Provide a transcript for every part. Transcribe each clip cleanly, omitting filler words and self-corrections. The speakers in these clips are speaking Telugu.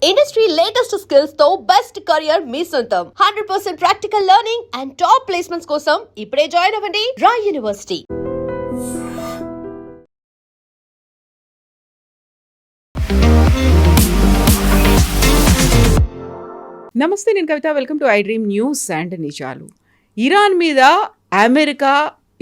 ఇండస్ట్రీ లేటెస్ట్ స్కిల్స్ తో బెస్ట్ కెరియర్ మీ సొంతం. 100% practical learning and top placements కోసం ఇప్పుడే జాయిన్ అవ్వండి రాయ్ యూనివర్సిటీ. నమస్తే, నేను Kavitha. Welcome to I dream news and నిజాలు. ఇరాన్ మీద అమెరికా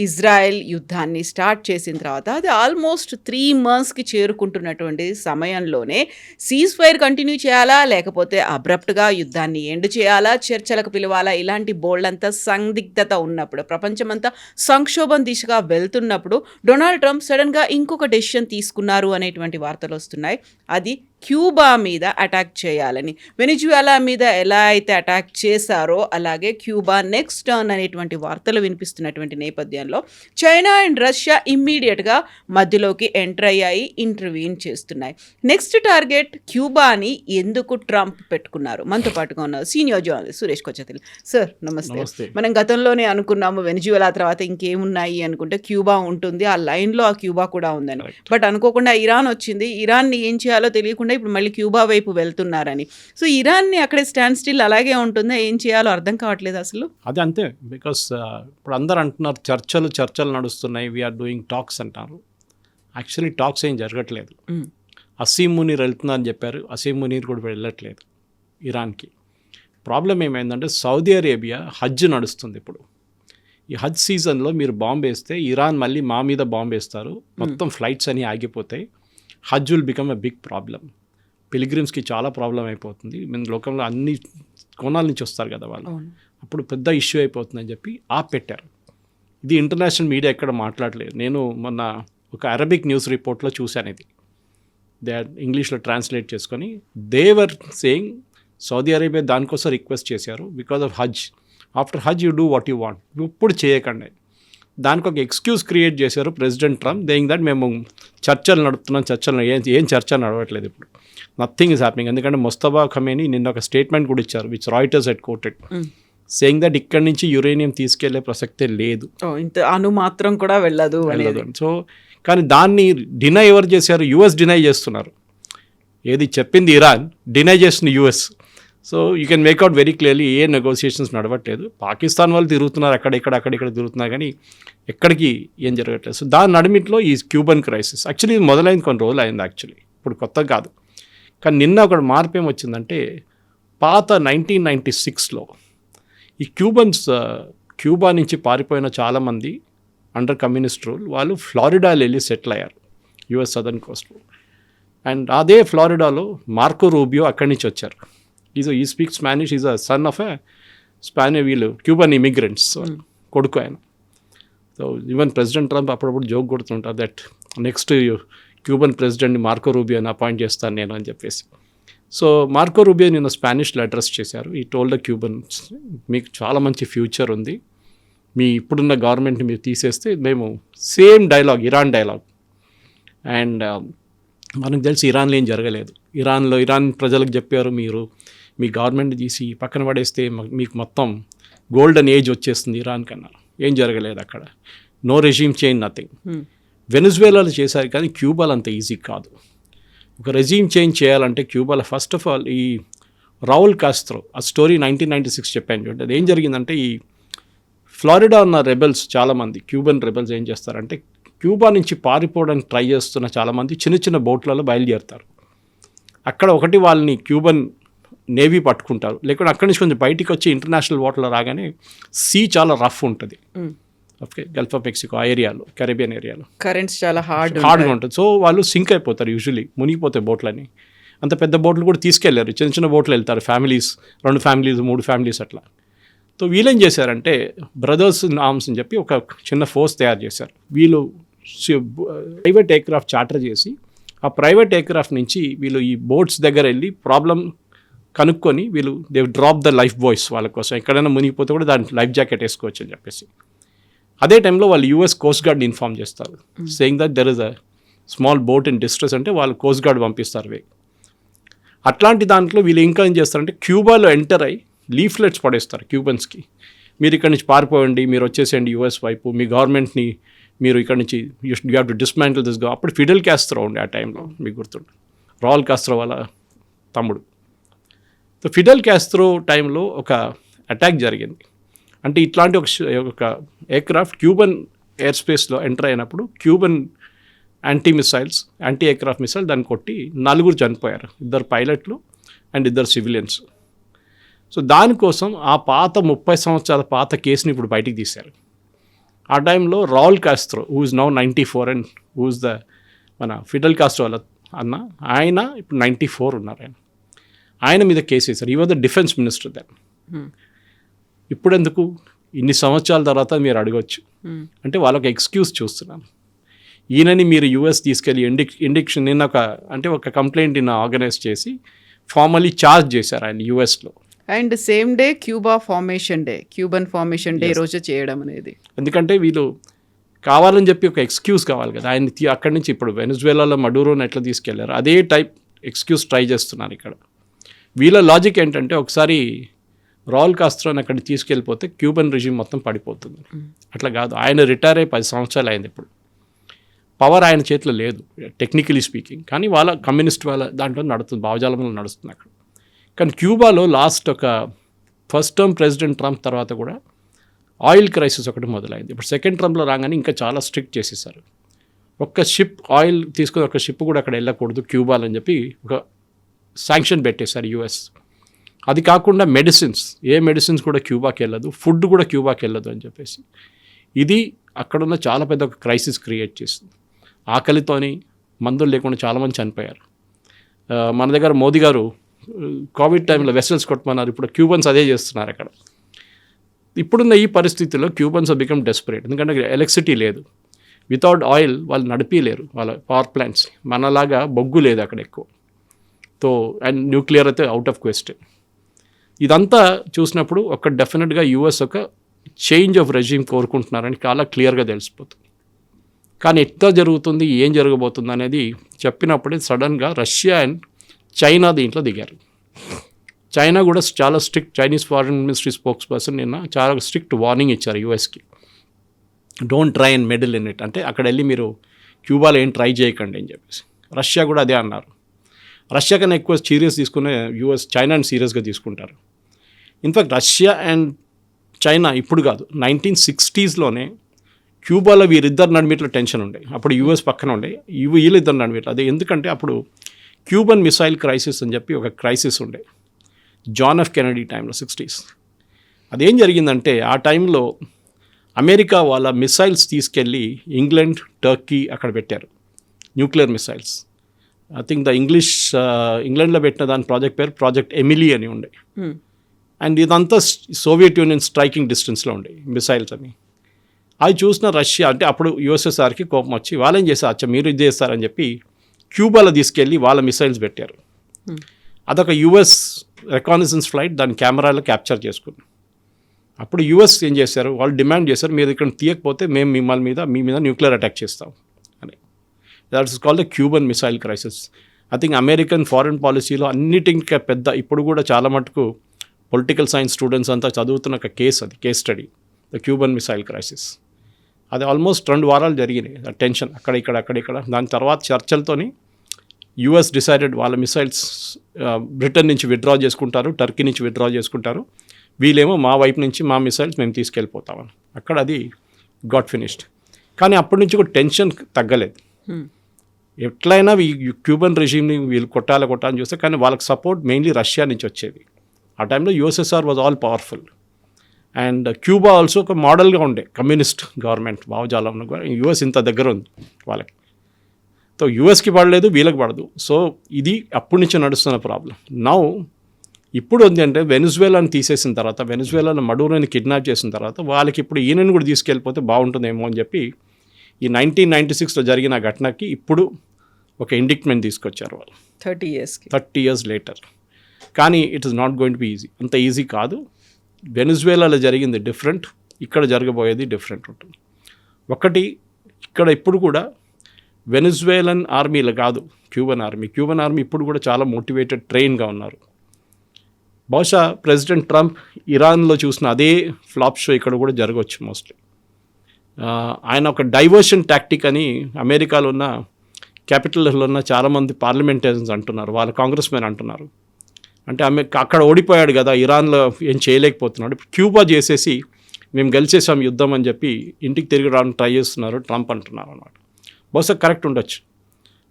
ఇజ్రాయెల్ యుద్ధాన్ని స్టార్ట్ చేసిన తర్వాత అది ఆల్మోస్ట్ 3 monthsకి చేరుకుంటున్నటువంటి సమయంలోనే సీజ్ ఫైర్ కంటిన్యూ చేయాలా, లేకపోతే అబ్రప్ట్గా యుద్ధాన్ని ఎండ్ చేయాలా, చర్చలకు పిలవాలా, ఇలాంటి బోల్డంతా సందిగ్ధత ఉన్నప్పుడు, ప్రపంచమంతా సంక్షోభం దిశగా వెళ్తున్నప్పుడు డొనాల్డ్ ట్రంప్ సడన్గా ఇంకొక డెసిషన్ తీసుకున్నారు అనేటువంటి వార్తలు వస్తున్నాయి. అది క్యూబా మీద అటాక్ చేయాలని. వెనిజువేలా మీద ఎలా అయితే అటాక్ చేశారో అలాగే క్యూబా నెక్స్ట్ టర్న్ అనేటువంటి వార్తలు వినిపిస్తున్నటువంటి నేపథ్యంలో చైనా అండ్ రష్యా ఇమ్మీడియట్గా మధ్యలోకి ఎంటర్ అయ్యాయి, ఇంటర్వ్యూన్ చేస్తున్నాయి. నెక్స్ట్ టార్గెట్ క్యూబాని ఎందుకు ట్రంప్ పెట్టుకున్నారు? మనతో పాటుగా ఉన్నారు సీనియర్ జర్నలిస్ట్ సురేష్ కొచ్చతిల్. సార్ నమస్తే. మనం గతంలోనే అనుకున్నాము వెనిజువేలా తర్వాత ఇంకేమున్నాయి అనుకుంటే క్యూబా ఉంటుంది, ఆ లైన్లో ఆ క్యూబా కూడా ఉందని. బట్ అనుకోకుండా ఇరాన్ వచ్చింది. ఇరాన్ని ఏం చేయాలో తెలియకుండా ఇప్పుడు మళ్ళీ క్యూబా వైపు వెళ్తున్నారని. సో ఇరాన్ని అక్కడే స్టాండ్ స్టిల్ అలాగే ఉంటుందా? ఏం చేయాలో అర్థం కావట్లేదు అసలు. అది అంతే. బికాస్ ఇప్పుడు అందరు అంటున్నారు చర్చలు నడుస్తున్నాయి, వీఆర్ డూయింగ్ టాక్స్ అంటారు. యాక్చువల్లీ టాక్స్ ఏం జరగట్లేదు. అసీం మునీర్ వెళ్తున్నారని చెప్పారు, అసీం మునీర్ కూడా వెళ్ళట్లేదు ఇరాన్కి. ప్రాబ్లం ఏమైందంటే సౌదీ అరేబియా హజ్ నడుస్తుంది ఇప్పుడు. ఈ హజ్ సీజన్లో మీరు బాంబు వేస్తే ఇరాన్ మళ్ళీ మా మీద బాంబు వేస్తారు, మొత్తం ఫ్లైట్స్ అని ఆగిపోతాయి. Hajj will become a big problem. పిలిగ్రిమ్స్కి చాలా ప్రాబ్లం అయిపోతుంది. మన లోకంలో అన్ని కోణాల నుంచి వస్తారు కదా వాళ్ళు, అప్పుడు పెద్ద ఇష్యూ అయిపోతుందని చెప్పి పెట్టారు. ఇది ఇంటర్నేషనల్ మీడియా ఎక్కడ మాట్లాడలేదు. నేను మొన్న ఒక అరబిక్ న్యూస్ రిపోర్ట్లో చూశాను. ఇది దే ఇంగ్లీష్లో ట్రాన్స్లేట్ చేసుకొని దేవర్ సేయింగ్ సౌదీ అరేబియా దానికోసం రిక్వెస్ట్ చేశారు because of Hajj. After Hajj you do what you want, ఇప్పుడు చేయకండి. దానికి ఒక ఎక్స్క్యూజ్ క్రియేట్ చేశారు ప్రెసిడెంట్ ట్రంప్, దేయింగ్ దట్ మేము చర్చలు నడుపుతున్నాం. ఏం చర్చ నడవట్లేదు ఇప్పుడు, నథింగ్ ఈజ్ హ్యాపెనింగ్. ఎందుకంటే ముస్తఫా ఖమేనీ నిన్న ఒక స్టేట్మెంట్ కూడా ఇచ్చారు, which Reuters had quoted, saying that ఇక్కడి నుంచి యురేనియం తీసుకెళ్లే ప్రసక్తే లేదు, ఇంత అణు మాత్రం కూడా వెళ్ళదు. సో కానీ దాన్ని డినై ఎవరు చేశారు? యుఎస్ డినై చేస్తున్నారు. ఏది చెప్పింది ఇరాన్, డినై చేస్తుంది US. So you can make out very clearly ఏ నెగోసియేషన్స్ నడవట్లేదు. పాకిస్తాన్ వాళ్ళు తిరుగుతున్నారు, అక్కడిక్కడ తిరుగుతున్నారు, కానీ ఎక్కడికి ఏం జరగట్లేదు. సో దాని నడిమిట్లో ఈ క్యూబన్ క్రైసిస్ యాక్చువల్లీ ఇది మొదలైంది, కొన్ని రోజులు అయింది యాక్చువల్లీ, ఇప్పుడు కొత్త కాదు. కానీ నిన్న ఒక మార్పు ఏమొచ్చిందంటే పాత 1996లో ఈ క్యూబా నుంచి పారిపోయిన చాలామంది అండర్ కమ్యూనిస్ట్ రూల్ వాళ్ళు ఫ్లారిడాలో వెళ్ళి సెటిల్ అయ్యారు, యుఎస్ సదర్న్ కోస్ట్లో. అండ్ అదే ఫ్లారిడాలో మార్కో రూబియో అక్కడి నుంచి వచ్చారు. He speak Spanish, is a son of వీళ్ళు క్యూబన్ ఇమిగ్రెంట్స్ కొడుకు ఆయన. సో ఈవెన్ ప్రెసిడెంట్ ట్రంప్ అప్పుడప్పుడు జోక్ కొడుతుంటారు దట్ నెక్స్ట్ క్యూబన్ ప్రెసిడెంట్ని మార్కో రూబియోని అపాయింట్ చేస్తాను నేను అని చెప్పేసి. సో మార్కో రూబియో నిన్న స్పానిష్లో అడ్రస్ చేశారు. ఈ టోల్డ్ ద క్యూబన్స్, మీకు చాలా మంచి ఫ్యూచర్ ఉంది, మీ ఇప్పుడున్న గవర్నమెంట్ని మీరు తీసేస్తే మేము same dialogue, Iran dialogue. And మనకు తెలిసి ఇరాన్లో ఏం జరగలేదు. ఇరాన్ ప్రజలకు చెప్పారు, మీరు మీ గవర్నమెంట్ తీసి పక్కన పడేస్తే మీకు మొత్తం గోల్డెన్ ఏజ్ వచ్చేస్తుంది ఇరాన్ కన్నా. ఏం జరగలేదు అక్కడ, నో రెజీమ్ చేంజ్, నథింగ్. వెనిజువేలాలో చేశారు, కానీ క్యూబాలో అంత ఈజీ కాదు. ఒక రెజీమ్ చేంజ్ చేయాలంటే క్యూబాలో ఫస్ట్ ఆఫ్ ఆల్ ఈ రౌల్ కాస్ట్రో, ఆ స్టోరీ 1996 చెప్పాను చూడండి. అది ఏం జరిగిందంటే ఈ ఫ్లారిడా ఉన్న రెబెల్స్ చాలామంది క్యూబన్ రెబెల్స్ ఏం చేస్తారంటే క్యూబా నుంచి పారిపోవడానికి ట్రై చేస్తున్న చాలామంది చిన్న చిన్న బోట్లలో బయలుదేరుతారు. అక్కడ ఒకటి వాళ్ళని క్యూబన్ నేవీ పట్టుకుంటారు, లేకుంటే అక్కడి నుంచి కొంచెం బయటికి వచ్చి ఇంటర్నేషనల్ వాటర్లో రాగానే సీ చాలా రఫ్ ఉంటుంది. ఓకే, గల్ఫ్ ఆఫ్ మెక్సికో ఆ ఏరియాలో, కరేబియన్ ఏరియాలో కరెంట్స్ చాలా హార్డ్గా ఉంటుంది. సో వాళ్ళు సింక్ అయిపోతారు, యూజువలీ మునిగిపోతాయి బోట్లని. అంత పెద్ద బోట్లు కూడా తీసుకెళ్లారు, చిన్న చిన్న బోట్లు వెళ్తారు, ఫ్యామిలీస్, 2 ఫ్యామిలీస్ 3 ఫ్యామిలీస్ అట్లా. సో వీళ్ళేం చేశారంటే బ్రదర్స్ ఇన్ ఆర్మ్స్ అని చెప్పి ఒక చిన్న ఫోర్స్ తయారు చేశారు. వీళ్ళు ప్రైవేట్ ఎయిర్క్రాఫ్ట్ చార్టర్ చేసి ఆ ప్రైవేట్ ఎయిర్క్రాఫ్ట్ నుంచి వీళ్ళు ఈ బోట్స్ దగ్గర వెళ్ళి ప్రాబ్లం కనుక్కొని వీళ్ళు they drop the life boys వాళ్ళ కోసం. ఎక్కడైనా మునిగిపోతే కూడా దాని లైఫ్ జాకెట్ వేసుకోవచ్చు అని చెప్పేసి. అదే టైంలో వాళ్ళు యూఎస్ కోస్ట్ గార్డ్ని ఇన్ఫార్మ్ చేస్తారు, saying that there is a small boat in distress, అంటే వాళ్ళు కోస్ట్ గార్డ్ పంపిస్తారు. అట్లాంటి దాంట్లో వీళ్ళు ఇంకా ఏం చేస్తారంటే క్యూబాలో ఎంటర్ అయ్యి లీఫ్లెట్స్ పడేస్తారు క్యూబన్స్కి, మీరు ఇక్కడ నుంచి పారిపోయండి, మీరు వచ్చేసేయండి యూఎస్ వైపు, మీ గవర్నమెంట్ని మీరు ఇక్కడ నుంచి you have to dismantle this. అప్పుడు ఫిడెల్ కాస్ట్రో ఉండే ఆ టైంలో, మీకు గుర్తుండే, రాల్ కాస్ట్రో వాళ్ళ తమ్ముడు. సో ఫిడెల్ క్యాస్ట్రో టైంలో ఒక అటాక్ జరిగింది. అంటే ఇట్లాంటి ఒక ఎయిర్క్రాఫ్ట్ క్యూబన్ ఎయిర్ స్పేస్లో ఎంటర్ అయినప్పుడు క్యూబన్ యాంటీ ఎయిర్క్రాఫ్ట్ మిసైల్ దాన్ని కొట్టి 4 చనిపోయారు, 2 పైలట్లు అండ్ 2 సివిలియన్స్. సో దానికోసం ఆ పాత 30 సంవత్సరాల పాత కేసుని ఇప్పుడు బయటికి తీశారు. ఆ టైంలో Raul Castro who is now 94 and who is మన ఫిడెల్ కాస్ట్రో వాళ్ళ అన్న, ఆయన ఇప్పుడు 94 ఉన్నారు. ఆయన మీద కేసు వేశారు. ఈ was the defence minister then. ఇప్పుడు ఎందుకు ఇన్ని సంవత్సరాల తర్వాత మీరు అడగవచ్చు. అంటే వాళ్ళకి ఎక్స్క్యూజ్ చూస్తున్నాను. ఈయనని మీరు యూఎస్ తీసుకెళ్ళి ఇండిక్షన్ నిన్న ఒక కంప్లైంట్ నిన్న ఆర్గనైజ్ చేసి ఫార్మలీ ఛార్జ్ చేశారు ఆయన యూఎస్లో. And same day Cuban formation day రోజు చేయడం అనేది. ఎందుకంటే వీళ్ళు కావాలని చెప్పి ఒక ఎక్స్క్యూజ్ కావాలి కదా. ఆయన అక్కడి నుంచి ఇప్పుడు వెనిజువేలాలో మడూరోని ఎట్లా తీసుకెళ్లారు అదే టైప్ ఎక్స్క్యూజ్ ట్రై చేస్తున్నారు ఇక్కడ. వీళ్ళ లాజిక్ ఏంటంటే ఒకసారి రాల్ కాస్ట్రోని అక్కడికి తీసుకెళ్ళిపోతే క్యూబన్ రిజిమ్ మొత్తం పడిపోతుంది. అట్లా కాదు, ఆయన రిటైర్ అయ్యి 10 సంవత్సరాలు అయింది. ఇప్పుడు పవర్ ఆయన చేతిలో లేదు టెక్నికలీ స్పీకింగ్, కానీ వాళ్ళ కమ్యూనిస్ట్ వాళ్ళ దాంట్లో నడుస్తుంది, భావజాలంలో నడుస్తుంది అక్కడ. కానీ క్యూబాలో ఫస్ట్ టర్మ్ ప్రెసిడెంట్ ట్రంప్ తర్వాత కూడా ఆయిల్ క్రైసిస్ ఒకటి మొదలైంది. ఇప్పుడు సెకండ్ టర్మ్లో రాగానే ఇంకా చాలా స్ట్రిక్ట్ చేసేసారు. ఒక్క షిప్ ఆయిల్ తీసుకుని ఒక షిప్ కూడా అక్కడ వెళ్ళకూడదు క్యూబాలో అని చెప్పి ఒక శాంక్షన్ పెట్టేశారు యూఎస్. అది కాకుండా ఏ మెడిసిన్స్ కూడా క్యూబాకి వెళ్ళదు, ఫుడ్ కూడా క్యూబాకి వెళ్ళదు అని చెప్పేసి ఇది అక్కడున్న చాలా పెద్ద ఒక క్రైసిస్ క్రియేట్ చేసింది. ఆకలితోని మందులు లేకుండా చాలామంది చనిపోయారు. మన దగ్గర మోదీ గారు కోవిడ్ టైంలో వెసల్స్ కొట్టమన్నారు. ఇప్పుడు క్యూబన్స్ అదే చేస్తున్నారు అక్కడ. ఇప్పుడున్న ఈ పరిస్థితుల్లో క్యూబన్స్ బికమ్ డెస్పరేట్, ఎందుకంటే ఎలక్ట్రిసిటీ లేదు. వితౌట్ ఆయిల్ వాళ్ళు నడిపిలేరు వాళ్ళ పవర్ ప్లాంట్స్. మనలాగా బొగ్గు లేదు అక్కడ ఎక్కువ. అండ్ న్యూక్లియర్ అయితే అవుట్ ఆఫ్ క్వశ్చన్. ఇదంతా చూసినప్పుడు డెఫినెట్గా యూఎస్ ఒక చేంజ్ ఆఫ్ రెజ్యూమ్ కోరుకుంటున్నారని చాలా క్లియర్గా తెలిసిపోతుంది. కానీ ఎట్లా జరుగుతుంది, ఏం జరగబోతుంది అనేది చెప్పినప్పుడే సడన్గా రష్యా అండ్ చైనా దీంట్లో దిగారు. చైనా కూడా చాలా strict, Chinese foreign ministry spokesperson నిన్న చాలా స్ట్రిక్ట్ వార్నింగ్ ఇచ్చారు యూఎస్కి. Don't try and meddle in it, అంటే అక్కడ వెళ్ళి మీరు క్యూబాలో ఏం ట్రై చేయకండి అని చెప్పేసి. రష్యా కూడా అదే అన్నారు. రష్యా కన్నా ఎక్కువ సీరియస్ తీసుకునే చైనాని సీరియస్గా తీసుకుంటారు. ఇన్ఫ్యాక్ట్ రష్యా అండ్ చైనా ఇప్పుడు కాదు, 1960s క్యూబాలో వీరిద్దరు నడిమిట్లో టెన్షన్ ఉండే. అప్పుడు యూఎస్ పక్కన ఉండే, వీళ్ళిద్దరు నడిమిట్లో. అదే ఎందుకంటే అప్పుడు క్యూబన్ మిసైల్ క్రైసిస్ అని చెప్పి ఒక క్రైసిస్ ఉండే జాన్ ఎఫ్ కెనడీ టైంలో 60s. అదేం జరిగిందంటే ఆ టైంలో అమెరికా వాళ్ళ మిసైల్స్ తీసుకెళ్ళి ఇంగ్లాండ్, టర్కీ అక్కడ పెట్టారు న్యూక్లియర్ మిసైల్స్. ఐ థింక్ ఇంగ్లాండ్లో పెట్టిన దాని ప్రాజెక్ట్ పేరు ప్రాజెక్ట్ ఎమిలీ అని ఉండే. అండ్ ఇదంతా సోవియట్ యూనియన్ స్ట్రైకింగ్ డిస్టెన్స్లో ఉండే మిసైల్స్ అని. అది చూసిన రష్యా, అంటే అప్పుడు యూఎస్ఎస్ఆర్కి కోపం వచ్చి వాళ్ళేం చేశారు, మీరు ఇది చేస్తారని చెప్పి క్యూబాలో తీసుకెళ్ళి వాళ్ళ మిసైల్స్ పెట్టారు. అదొక యూఎస్ రికానసెన్స్ ఫ్లైట్ దాని కెమెరాలో క్యాప్చర్ చేసుకుంది. అప్పుడు యూఎస్ ఏం చేశారు, వాళ్ళు డిమాండ్ చేశారు, మీరు ఇక్కడ తీయకపోతే మేము మీ మీద న్యూక్లియర్ అటాక్ చేస్తాం అని. That's called the Cuban missile crisis. I think American foreign పాలసీలో అన్నిటికీ పెద్ద, ఇప్పుడు కూడా చాలా మటుకు పొలిటికల్ సైన్స్ స్టూడెంట్స్ అంతా చదువుతున్న ఒక case study, the Cuban missile crisis. అది ఆల్మోస్ట్ 2 వారాలు జరిగినాయి టెన్షన్ అక్కడిక్కడ. దాని తర్వాత చర్చలతోని యూఎస్ డిసైడెడ్ వాళ్ళ మిసైల్స్ బ్రిటన్ నుంచి విత్డ్రా చేసుకుంటారు, టర్కీ నుంచి విత్డ్రా చేసుకుంటారు, వీళ్ళేమో మా వైపు నుంచి మా మిసైల్స్ మేము తీసుకెళ్ళిపోతామని. అక్కడ అది గాట్ ఫినిష్డ్. కానీ అప్పటి నుంచి కూడా టెన్షన్ తగ్గలేదు. ఎట్లయినా క్యూబన్ రెజీమ్ని వీళ్ళు కొట్టాలని చూస్తే, కానీ వాళ్ళకి సపోర్ట్ మెయిన్లీ రష్యా నుంచి వచ్చేది. ఆ టైంలో USSR was all powerful and Cuba also ఒక మోడల్గా ఉండే కమ్యూనిస్ట్ గవర్నమెంట్ భావజాలంలో. యూఎస్ ఇంత దగ్గర ఉంది వాళ్ళకి. సో యూఎస్కి పడలేదు, వీళ్ళకి పడదు. సో ఇది అప్పటి నుంచి నడుస్తున్న ప్రాబ్లం. ఇప్పుడు ఉంది అంటే వెనిజువేలాని తీసేసిన తర్వాత, వెనిజువేలాలో మడూరోని కిడ్నాప్ చేసిన తర్వాత వాళ్ళకి ఇప్పుడు ఈయనని కూడా తీసుకెళ్ళిపోతే బాగుంటుందేమో అని చెప్పి ఈ 1996లో జరిగిన ఘటనకి ఇప్పుడు ఒక ఇండిక్ట్మెంట్ తీసుకొచ్చారు వాళ్ళు 30 years later. కానీ it is not going to be easy. అంత ఈజీ కాదు. వెనిజువేలాలో జరిగింది డిఫరెంట్, ఇక్కడ జరగబోయేది డిఫరెంట్ ఉంటుంది. ఇక్కడ ఇప్పుడు కూడా వెనిజువేలన్ ఆర్మీలు కాదు, క్యూబన్ ఆర్మీ ఇప్పుడు కూడా చాలా మోటివేటెడ్, ట్రైన్గా ఉన్నారు. బహుశా ప్రెసిడెంట్ ట్రంప్ ఇరాన్లో చూసిన అదే ఫ్లాప్ షో ఇక్కడ కూడా జరగవచ్చు మోస్ట్లీ. ఆయన ఒక డైవర్షన్ టాక్టిక్ అని అమెరికాలో ఉన్న క్యాపిటల్లో ఉన్న చాలామంది పార్లమెంటేరియన్స్ అంటున్నారు, వాళ్ళ కాంగ్రెస్ మెన్ అంటున్నారు. అంటే అక్కడ ఓడిపోయాడు కదా, ఇరాన్లో ఏం చేయలేకపోతున్నాడు. క్యూబా చేసేసి మేము గెలిచేసాం యుద్ధం అని చెప్పి ఇంటికి తిరిగి రావడానికి ట్రై చేస్తున్నారు ట్రంప్ అంటున్నారు అనమాట. బహుశా కరెక్ట్ ఉండొచ్చు.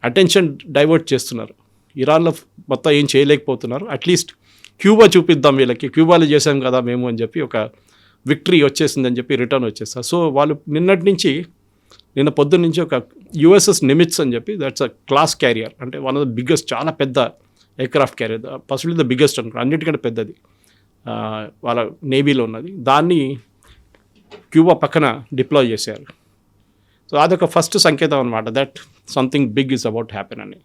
అటెన్షన్ డైవర్ట్ చేస్తున్నారు. ఇరాన్లో మొత్తం ఏం చేయలేకపోతున్నారు, అట్లీస్ట్ క్యూబా చూపిద్దాం వీళ్ళకి, క్యూబాలో చేసాం కదా మేము అని చెప్పి ఒక విక్టరీ వచ్చేసిందని చెప్పి రిటర్న్ వచ్చేస్తారు. సో వాళ్ళు నిన్న పొద్దున్న నుంచి ఒక యుఎస్ఎస్ నిమిట్స్ అని చెప్పి దట్స్ అ క్లాస్ క్యారియర్, అంటే వన్ ఆఫ్ ద బిగ్గెస్ట్, చాలా పెద్ద ఎయిర్క్రాఫ్ట్ క్యారియర్, పసిబిలీ ద బిగ్గెస్ట్ అనుకో, అన్నిటికంటే పెద్దది వాళ్ళ నేవీలో ఉన్నది. దాన్ని క్యూబా పక్కన డిప్లాయ్ చేశారు. సో అదొక ఫస్ట్ సంకేతం అనమాట, that something big is about happen అని.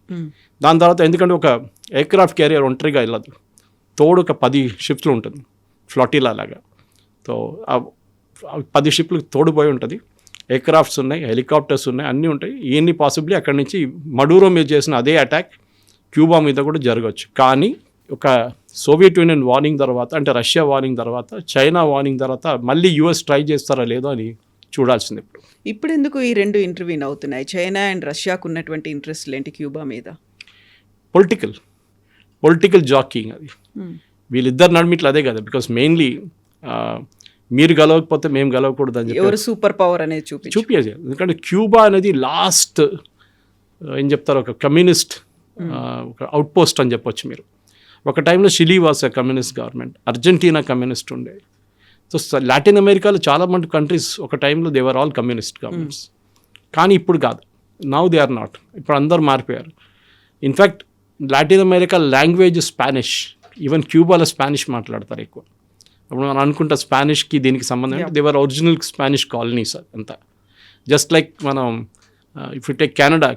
దాని తర్వాత ఎందుకంటే ఒక ఎయిర్క్రాఫ్ట్ క్యారియర్ ఒంటరిగా వెళ్ళదు, తోడు ఒక 10 షిప్లు ఉంటుంది, ఫ్లాటిలా లాగా. సో 10 షిప్లు తోడుపోయి ఉంటుంది, ఎయిర్క్రాఫ్ట్స్ ఉన్నాయి, హెలికాప్టర్స్ ఉన్నాయి, అన్నీ ఉంటాయి. ఇవన్నీ పాసిబ్లీ అక్కడి నుంచి మడూరో మీద చేసిన అదే అటాక్ క్యూబా మీద కూడా జరగవచ్చు. కానీ ఒక సోవియట్ యూనియన్ వార్నింగ్ తర్వాత, అంటే రష్యా వార్నింగ్ తర్వాత, చైనా వార్నింగ్ తర్వాత మళ్ళీ యూఎస్ ట్రై చేస్తారా లేదో అని చూడాల్సింది. ఇప్పుడు ఎందుకు ఈ రెండు ఇంటర్వ్యూన్ అవుతున్నాయి? చైనా అండ్ రష్యాకు ఉన్నటువంటి ఇంట్రెస్ట్ ఏంటి క్యూబా మీద? పొలిటికల్ జాకింగ్ అది. వీళ్ళిద్దరు నడిమిట్లు అదే కదా, బికాస్ మెయిన్లీ మీరు గెలవకపోతే మేము గెలవకూడదు అని చెప్పి ఎవరు సూపర్ పవర్ అనేది చూపించాలి. ఎందుకంటే క్యూబా అనేది లాస్ట్ ఏం చెప్తారు, ఒక కమ్యూనిస్ట్ ఒక అవుట్ పోస్ట్ అని చెప్పొచ్చు మీరు. ఒక టైంలో Chile was a communist government, Argentina communist ఉండే. సో లాటిన్ అమెరికాలో చాలా మంది కంట్రీస్ ఒక టైంలో they were all communist governments. కానీ ఇప్పుడు కాదు, నౌ దే ఆర్ నాట్. ఇప్పుడు అందరు మారిపోయారు. In fact Latin America language Spanish, even క్యూబాలో స్పానిష్ మాట్లాడతారు ఎక్కువ. ఇప్పుడు మనం అనుకుంటా స్పానిష్కి దీనికి సంబంధం, they were original Spanish colonies అంతా. జస్ట్ లైక్ మనం ఇఫ్ యు టేక్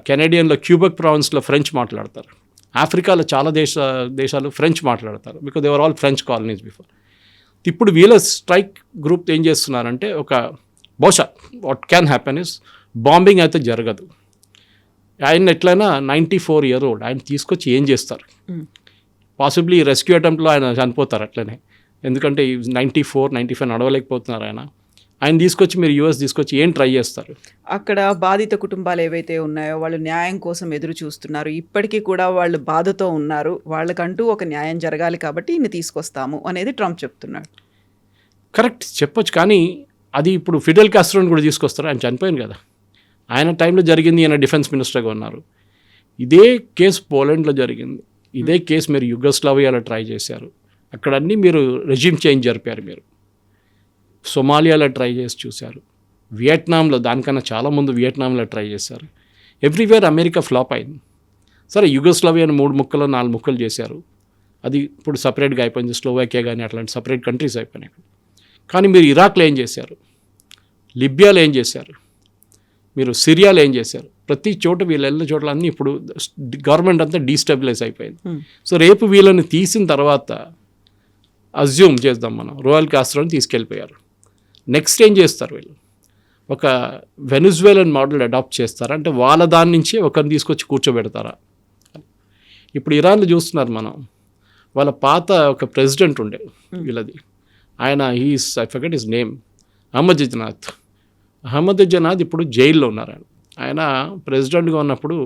కెనడియన్లో క్యూబెక్ ప్రావిన్స్లో ఫ్రెంచ్ మాట్లాడతారు. ఆఫ్రికాలో చాలా దేశాలు ఫ్రెంచ్ మాట్లాడతారు, because they were all French colonies before. ఇప్పుడు వీళ్ళ స్ట్రైక్ గ్రూప్ ఏం చేస్తున్నారంటే, ఒక బహుశా what can happen is bombing అయితే జరగదు. ఆయన ఎట్లయినా 94 year old, ఆయన తీసుకొచ్చి ఏం చేస్తారు? పాసిబ్లీ రెస్క్యూ అటెంప్ట్లో ఆయన చనిపోతారు అట్లనే. ఎందుకంటే 94-95 నడవలేకపోతున్నారు ఆయన తీసుకొచ్చి మీరు యూఎస్ తీసుకొచ్చి ఏం ట్రై చేస్తారు? అక్కడ బాధిత కుటుంబాలు ఏవైతే ఉన్నాయో వాళ్ళు న్యాయం కోసం ఎదురు చూస్తున్నారు. ఇప్పటికీ కూడా వాళ్ళు బాధతో ఉన్నారు. వాళ్ళకంటూ ఒక న్యాయం జరగాలి కాబట్టి ఈయన తీసుకొస్తాము అనేది ట్రంప్ చెప్తున్నాడు. కరెక్ట్ చెప్పొచ్చు, కానీ అది ఇప్పుడు ఫిడెల్ కాస్ట్రోని కూడా తీసుకొస్తారు. ఆయన చనిపోయింది కదా, ఆయన టైంలో జరిగింది. ఆయన డిఫెన్స్ మినిస్టర్గా ఉన్నారు. ఇదే కేసు పోలాండ్లో జరిగింది. ఇదే కేసు మీరు యుగోస్లావియాలో ట్రై చేశారు. అక్కడ అన్నీ మీరు రెజ్యూమ్ చేంజ్ జరిపారు. మీరు సొమాలియాలో ట్రై చేసి చూశారు, వియట్నాంలో, దానికన్నా చాలా ముందు వియట్నాంలో ట్రై చేశారు. ఎవ్రీవేర్ అమెరికా ఫ్లాప్ అయింది. సరే యుగోస్లావియాని 3 ముక్కలు 4 ముక్కలు చేశారు, అది ఇప్పుడు సపరేట్గా అయిపోయింది. స్లోవాకియా కానీ అట్లాంటి సపరేట్ కంట్రీస్ అయిపోయినాయి. కానీ మీరు ఇరాక్లో ఏం చేశారు, లిబియాలో ఏం చేశారు, మీరు సిరియాలో ఏం చేశారు? ప్రతి చోట వీళ్ళు వెళ్ళిన చోట్ల అన్నీ ఇప్పుడు గవర్నమెంట్ అంతా డీస్టెబిలైజ్ అయిపోయింది. సో రేపు వీళ్ళని తీసిన తర్వాత అజ్యూమ్ చేద్దాం మనం, రోయల్ కాస్ట్రోని తీసుకెళ్ళిపోయారు. నెక్స్ట్ ఏం చేస్తారు వీళ్ళు? ఒక వెనిజువేలన్ మోడల్ అడాప్ట్ చేస్తారా, అంటే వాళ్ళ దాని నుంచి ఒకరిని తీసుకొచ్చి కూర్చోబెడతారా? ఇప్పుడు ఇరాన్లో చూస్తున్నారు మనం, వాళ్ళ పాత ఒక ప్రెసిడెంట్ ఉండే వీళ్ళది, ఆయన ఐ ఫర్గెట్ హిస్ నేమ్, అహ్మదీజనాద్ ఇప్పుడు జైల్లో ఉన్నారు. ఆయన ప్రెసిడెంట్గా ఉన్నప్పుడు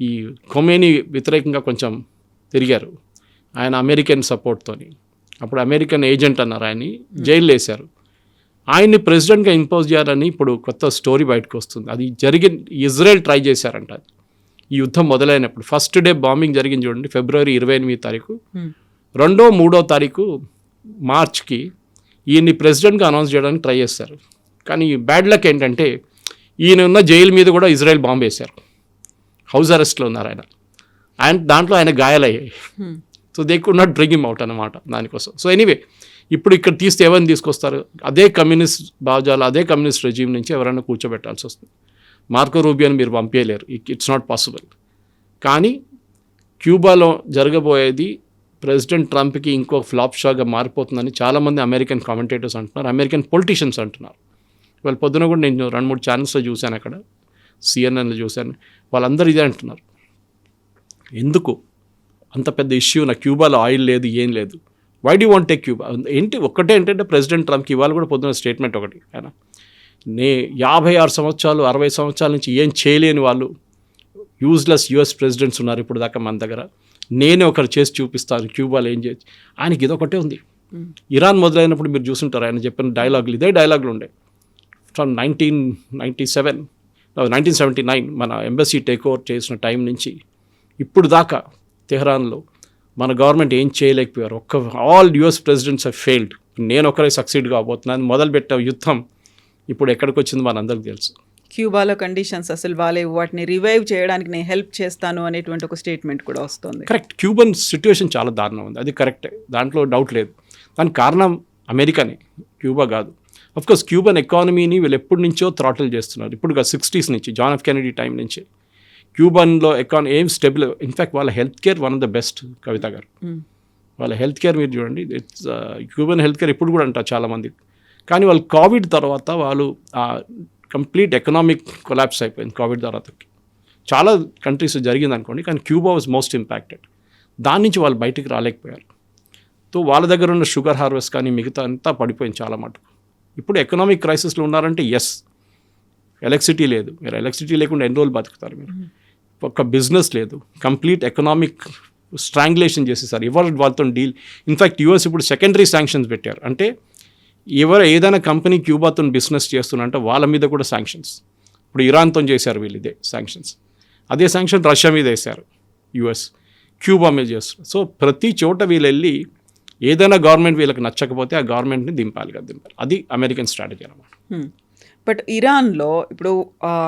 ఈ ఖొమేనీ వ్యతిరేకంగా కొంచెం తిరిగారు ఆయన అమెరికన్ సపోర్ట్తోని. అప్పుడు అమెరికన్ ఏజెంట్ అన్నారు, ఆయన్ని జైల్లో వేశారు. ఆయన్ని ప్రెసిడెంట్గా ఇంపోజ్ చేయాలని ఇప్పుడు కొత్త స్టోరీ బయటకు వస్తుంది. అది ఇజ్రాయెల్ ట్రై చేశారంట. ఈ యుద్ధం మొదలైనప్పుడు ఫస్ట్ డే బాంబింగ్ జరిగింది చూడండి, February 28 2వ 3వ మార్చ్కి ఈయన్ని ప్రెసిడెంట్గా అనౌన్స్ చేయడానికి ట్రై చేశారు. కానీ బ్యాడ్ లక్ ఏంటంటే ఈయన ఉన్న జైలు మీద కూడా ఇజ్రాయెల్ బాంబు వేశారు. హౌస్ అరెస్ట్లో ఉన్నారు ఆయన దాంట్లో ఆయన గాయాలయ్యాయి. So they could not bring him out అన్నమాట దానికోసం. సో ఎనీవే ఇప్పుడు ఇక్కడ తీస్తే ఎవరిని తీసుకొస్తారు? అదే కమ్యూనిస్ట్ భావజాలు, అదే కమ్యూనిస్ట్ రెజ్యూమ్ నుంచి ఎవరైనా కూర్చోబెట్టాల్సి వస్తుంది. మార్కో రూబియోని మీరు పంపేయలేరు, ఇట్స్ నాట్ పాసిబుల్. కానీ క్యూబాలో జరగబోయేది ప్రెసిడెంట్ ట్రంప్కి ఇంకో ఫ్లాప్ షాగా మారిపోతుందని చాలామంది అమెరికన్ కామెంటేటర్స్ అంటున్నారు, అమెరికన్ పొలిటీషియన్స్ అంటున్నారు. వాళ్ళ పొద్దున కూడా నేను 2-3 ఛానల్స్లో చూశాను, అక్కడ సిఎన్ఎన్లో చూశాను, వాళ్ళందరూ ఇదే అంటున్నారు. ఎందుకు అంత పెద్ద ఇష్యూ? నా క్యూబాలో ఆయిల్ లేదు, ఏం లేదు, why do want take Cuba? ఏంటి ఒక్కటే ఏంటంటే ప్రెసిడెంట్ ట్రంప్కి ఇవాళ కూడా పొద్దున స్టేట్మెంట్ ఒకటి, ఆయన 56 సంవత్సరాలు 60 సంవత్సరాల నుంచి ఏం చేయలేని వాళ్ళు యూజ్లెస్ యుఎస్ ప్రెసిడెంట్స్ ఉన్నారు ఇప్పుడు దాకా మన దగ్గర, నేనే ఒకరు చేసి చూపిస్తాను క్యూబాలో ఏం చేయొచ్చు. ఆయనకి ఇదొకటే ఉంది. ఇరాన్ మొదలైనప్పుడు మీరు చూసుంటారు ఆయన చెప్పిన డైలాగులు, ఇదే డైలాగులు ఉండే. ఫ్రమ్ 1979 మన ఎంబసీ టేక్ ఓవర్ చేసిన టైం నుంచి ఇప్పుడు దాకా తెహ్రాన్లో మన గవర్నమెంట్ ఏం చేయలేకపోయారు. All US presidents have failed. నేను ఒకరే సక్సీడ్ కాబోతున్నాను. మొదలుపెట్టే యుద్ధం ఇప్పుడు ఎక్కడికి వచ్చింది మనందరికీ తెలుసు. క్యూబాలో కండిషన్స్ అసలు బాలేవు, వాటిని రివైవ్ చేయడానికి నేను హెల్ప్ చేస్తాను అనేటువంటి ఒక స్టేట్మెంట్ కూడా వస్తుంది. కరెక్ట్, క్యూబన్ సిచ్యువేషన్ చాలా దారుణం ఉంది, అది కరెక్టే, దాంట్లో డౌట్ లేదు. దానికి కారణం అమెరికానే, క్యూబా కాదు. అఫ్కోర్స్ క్యూబన్ ఎకానమీని వీళ్ళు ఎప్పటి నుంచో థ్రాటిల్ చేస్తున్నారు. ఇప్పుడు 60s నుంచి, జాన్ ఎఫ్ కెనడీ టైం నుంచి క్యూబన్లో ఏం స్టెబుల్. ఇన్ఫ్యాక్ట్ వాళ్ళ health care one of the best. Kavitha గారు వాళ్ళ హెల్త్ కేర్ మీరు చూడండి, ఇట్స్ క్యూబన్ హెల్త్ కేర్ ఇప్పుడు కూడా అంటారు చాలామంది. కానీ వాళ్ళు కోవిడ్ తర్వాత వాళ్ళు కంప్లీట్ ఎకనామిక్ కొలాప్స్ అయిపోయింది కోవిడ్ తర్వాత. చాలా కంట్రీస్ జరిగింది అనుకోండి, కానీ క్యూబా వాజ్ మోస్ట్ ఇంపాక్టెడ్. దాని నుంచి వాళ్ళు బయటికి రాలేకపోయారు. సో వాళ్ళ దగ్గర ఉన్న షుగర్ హార్వెస్ట్ కానీ మిగతా అంతా పడిపోయింది చాలా మటుకు. ఇప్పుడు ఎకనామిక్ క్రైసిస్లో ఉన్నారంటే ఎస్, ఎలక్ట్రిసిటీ లేదు. మీరు ఎలక్ట్రిసిటీ లేకుండా ఎన్ని రోజులు బతుకుతారు మీరు? ఒక బిజినెస్ లేదు, కంప్లీట్ ఎకనామిక్ స్ట్రాంగులేషన్ చేసేసారు. ఎవరు వాళ్ళతో డీల్. ఇన్ఫ్యాక్ట్ యూఎస్ ఇప్పుడు సెకండరీ శాంక్షన్స్ పెట్టారు. అంటే ఏదైనా కంపెనీ క్యూబాతో బిజినెస్ చేస్తున్నారంటే వాళ్ళ మీద కూడా శాంక్షన్స్. ఇప్పుడు ఇరాన్తో చేశారు వీళ్ళు ఇదే శాంక్షన్స్. అదే శాంక్షన్ రష్యా మీద వేశారు యూఎస్, క్యూబా మీద చేస్తారు. సో ప్రతి చోట వీళ్ళు వెళ్ళి ఏదైనా గవర్నమెంట్ వీళ్ళకి నచ్చకపోతే ఆ గవర్నమెంట్ని దింపాలి. అది అమెరికన్ స్ట్రాటజీ అన్నమాట. బట్ ఇరాన్లో ఇప్పుడు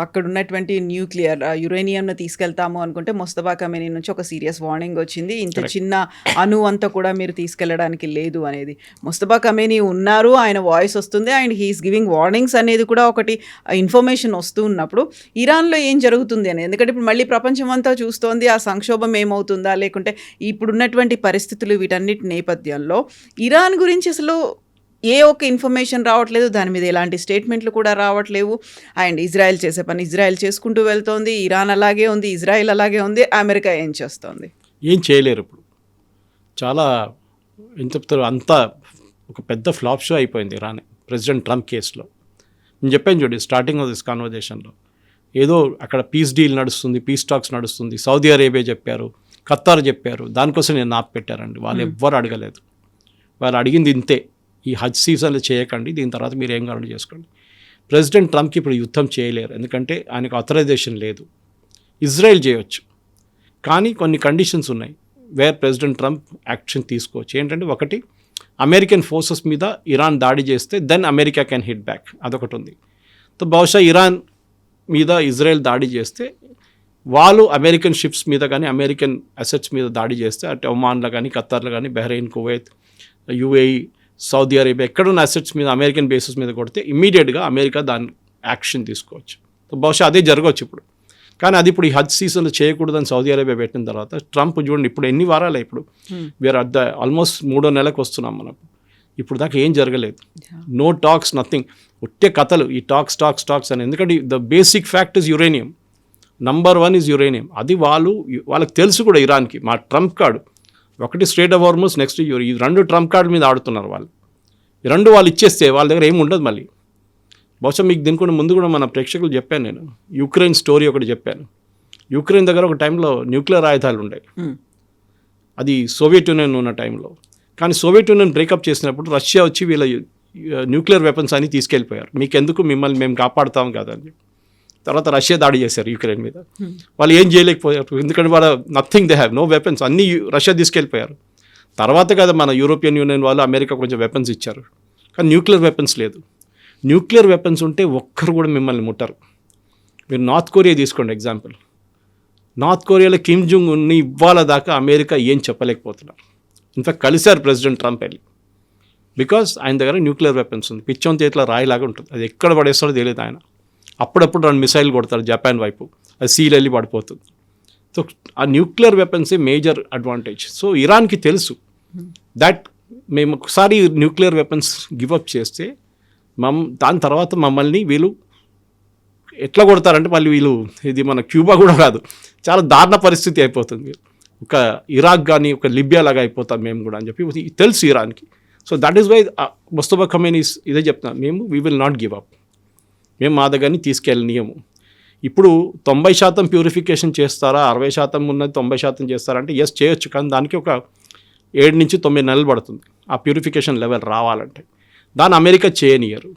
అక్కడ ఉన్నటువంటి న్యూక్లియర్ యురేనియంను తీసుకెళ్తాము అనుకుంటే ముస్తఫా ఖమేనీ నుంచి ఒక సీరియస్ వార్నింగ్ వచ్చింది. ఇంత చిన్న అణు అంతా కూడా మీరు తీసుకెళ్ళడానికి లేదు అనేది. ముస్తఫా ఖమేనీ ఉన్నారు, ఆయన వాయిస్ వస్తుంది, అండ్ హీఈస్ గివింగ్ వార్నింగ్స్ అనేది కూడా ఒకటి ఇన్ఫర్మేషన్ వస్తూ ఉన్నప్పుడు ఇరాన్లో ఏం జరుగుతుంది అనేది. ఎందుకంటే ఇప్పుడు మళ్ళీ ప్రపంచం అంతా చూస్తోంది ఆ సంక్షోభం ఏమవుతుందా, లేకుంటే ఇప్పుడున్నటువంటి పరిస్థితులు వీటన్నిటి నేపథ్యంలో ఇరాన్ గురించి అసలు ఏ ఒక్క ఇన్ఫర్మేషన్ రావట్లేదు, దాని మీద ఎలాంటి స్టేట్మెంట్లు కూడా రావట్లేవు. అండ్ ఇజ్రాయెల్ చేసే పని ఇజ్రాయెల్ చేసుకుంటూ వెళ్తోంది, ఇరాన్ అలాగే ఉంది, ఇజ్రాయెల్ అలాగే ఉంది, అమెరికా ఏం చేస్తోంది? ఏం చేయలేరు. ఇప్పుడు చాలా ఏం చెప్తారు, అంతా ఒక పెద్ద ఫ్లాప్ షో అయిపోయింది ఇరాన్ ప్రెసిడెంట్ ట్రంప్ కేసులో. నేను చెప్పాను చూడండి స్టార్టింగ్ ఆఫ్ దిస్ కాన్వర్జేషన్లో, ఏదో అక్కడ పీస్ డీల్ నడుస్తుంది, పీస్ టాక్స్ నడుస్తుంది, సౌదీ అరేబియా చెప్పారు, ఖతార్ చెప్పారు, దానికోసం నేను నాప్ పెట్టారండి. వాళ్ళు ఎవ్వరు అడగలేదు. వాళ్ళు అడిగింది ఇంతే, ఈ హజ్ సీజన్లో చేయకండి, దీని తర్వాత మీరు ఏం కావాలని చేసుకోండి. ప్రెసిడెంట్ ట్రంప్కి ఇప్పుడు యుద్ధం చేయలేరు, ఎందుకంటే ఆయనకు ఆథరైజేషన్ లేదు. ఇజ్రాయెల్ చేయొచ్చు, కానీ కొన్ని కండిషన్స్ ఉన్నాయి వేర్ ప్రెసిడెంట్ ట్రంప్ యాక్షన్ తీసుకోవచ్చు. ఏంటంటే ఒకటి, అమెరికన్ ఫోర్సెస్ మీద ఇరాన్ దాడి చేస్తే then America can hit back, అదొకటి ఉంది. సో బహుశా ఇరాన్ మీద ఇజ్రాయెల్ దాడి చేస్తే వాళ్ళు అమెరికన్ షిప్స్ మీద కానీ అమెరికన్ అసెట్స్ మీద దాడి చేస్తే, అంటే ఒమాన్లో కానీ ఖతార్లో కానీ Bahrain, Kuwait, UAE, Saudi Arabia ఎక్కడున్న అసెట్స్ మీద అమెరికన్ బేసెస్ మీద కొడితే ఇమ్మీడియట్గా అమెరికా దాన్ని యాక్షన్ తీసుకోవచ్చు. బహుశా అదే జరగవచ్చు ఇప్పుడు. కానీ అది ఇప్పుడు ఈ హజ్ సీజన్లో చేయకూడదని సౌదీ అరేబియా పెట్టిన తర్వాత ట్రంప్ చూడండి ఇప్పుడు ఎన్ని వారాలే, ఇప్పుడు వీఆర్ అట్ ద ఆల్మోస్ట్ 3వ నెలకు వస్తున్నాం మనకు. ఇప్పుడు దాకా ఏం జరగలేదు, నో టాక్స్, నథింగ్, ఒట్టే కథలు ఈ టాక్స్ అని. ఎందుకంటే the basic fact is uranium, number 1 is uranium. అది వాళ్ళకి తెలుసు కూడా ఇరాన్కి. మా ట్రంప్ కార్డు ఒకటి స్ట్రేట్ ఆఫ్ హార్మజ్, నెక్స్ట్ ఈ 2 ట్రంప్ కార్డు మీద ఆడుతున్నారు వాళ్ళు. ఈ 2 వాళ్ళు ఇచ్చేస్తే వాళ్ళ దగ్గర ఏమి ఉండదు మళ్ళీ. బహుశా మీకు దీనికి ముందు కూడా మన ప్రేక్షకులు చెప్పాను, నేను యుక్రెయిన్ స్టోరీ ఒకటి చెప్పాను. యుక్రెయిన్ దగ్గర ఒక టైంలో న్యూక్లియర్ ఆయుధాలు ఉండే, అది సోవియట్ యూనియన్ ఉన్న టైంలో. కానీ సోవియట్ యూనియన్ బ్రేకప్ చేసినప్పుడు రష్యా వచ్చి వీళ్ళ న్యూక్లియర్ వెపన్స్ అని తీసుకెళ్ళిపోయారు. మీకెందుకు, మిమ్మల్ని మేము కాపాడుతాం కదా అని చెప్పి. తర్వాత రష్యా దాడి చేశారు యుక్రెయిన్ మీద. వాళ్ళు ఏం చేయలేకపోయారు, ఎందుకంటే వాళ్ళ nothing, they have no weapons, అన్నీ రష్యా తీసుకెళ్ళిపోయారు. తర్వాత కదా మన యూరోపియన్ యూనియన్ వాళ్ళు అమెరికా కొంచెం వెపన్స్ ఇచ్చారు, కానీ న్యూక్లియర్ వెపన్స్ లేదు. న్యూక్లియర్ వెపన్స్ ఉంటే ఒక్కరు కూడా మిమ్మల్ని ముట్టరు. మీరు నార్త్ కొరియా తీసుకోండి ఎగ్జాంపుల్. నార్త్ కొరియాలో కిమ్ జంగ్ ఉన్ని ఇవ్వాల దాకా అమెరికా ఏం చెప్పలేకపోతున్నారు. ఇన్ఫాక్ట్ కలిశారు ప్రెసిడెంట్ ట్రంప్ వెళ్ళి, బికాజ్ ఆయన దగ్గర న్యూక్లియర్ వెపన్స్ ఉంది. పిచ్చోన్ చేతిలో రాయిలాగా ఉంటుంది, అది ఎక్కడ పడేస్తాడో తెలియదు ఆయన. అప్పుడప్పుడు 2 మిసైల్ కొడతారు జపాన్ వైపు, అది సీల్ వెళ్ళి పడిపోతుంది. సో ఆ న్యూక్లియర్ వెపన్సే మేజర్ అడ్వాంటేజ్. సో ఇరాన్కి తెలుసు దట్ మేము ఒకసారి న్యూక్లియర్ వెపన్స్ గివప్ చేస్తే దాని తర్వాత మమ్మల్ని వీళ్ళు ఎట్లా కొడతారంటే మళ్ళీ వీళ్ళు, ఇది మన క్యూబా కూడా కాదు, చాలా దారుణ పరిస్థితి అయిపోతుంది. ఒక ఇరాక్ కానీ ఒక లిబియా లాగా అయిపోతాం మేము కూడా అని చెప్పి తెలుసు ఇరాన్కి. So that is why Mustafa Khamenei ఇదే చెప్తున్నాను, we will not give up, మేము మా దగ్గరని తీసుకెళ్ళనీయము. ఇప్పుడు 90% ప్యూరిఫికేషన్ చేస్తారా, 60% ఉన్నది 90% చేస్తారా అంటే ఎస్ చేయొచ్చు, కానీ దానికి ఒక 7 నుంచి 9 నెలలు పడుతుంది ఆ ప్యూరిఫికేషన్ లెవెల్ రావాలంటే. దాన్ని అమెరికా చేయనియరు.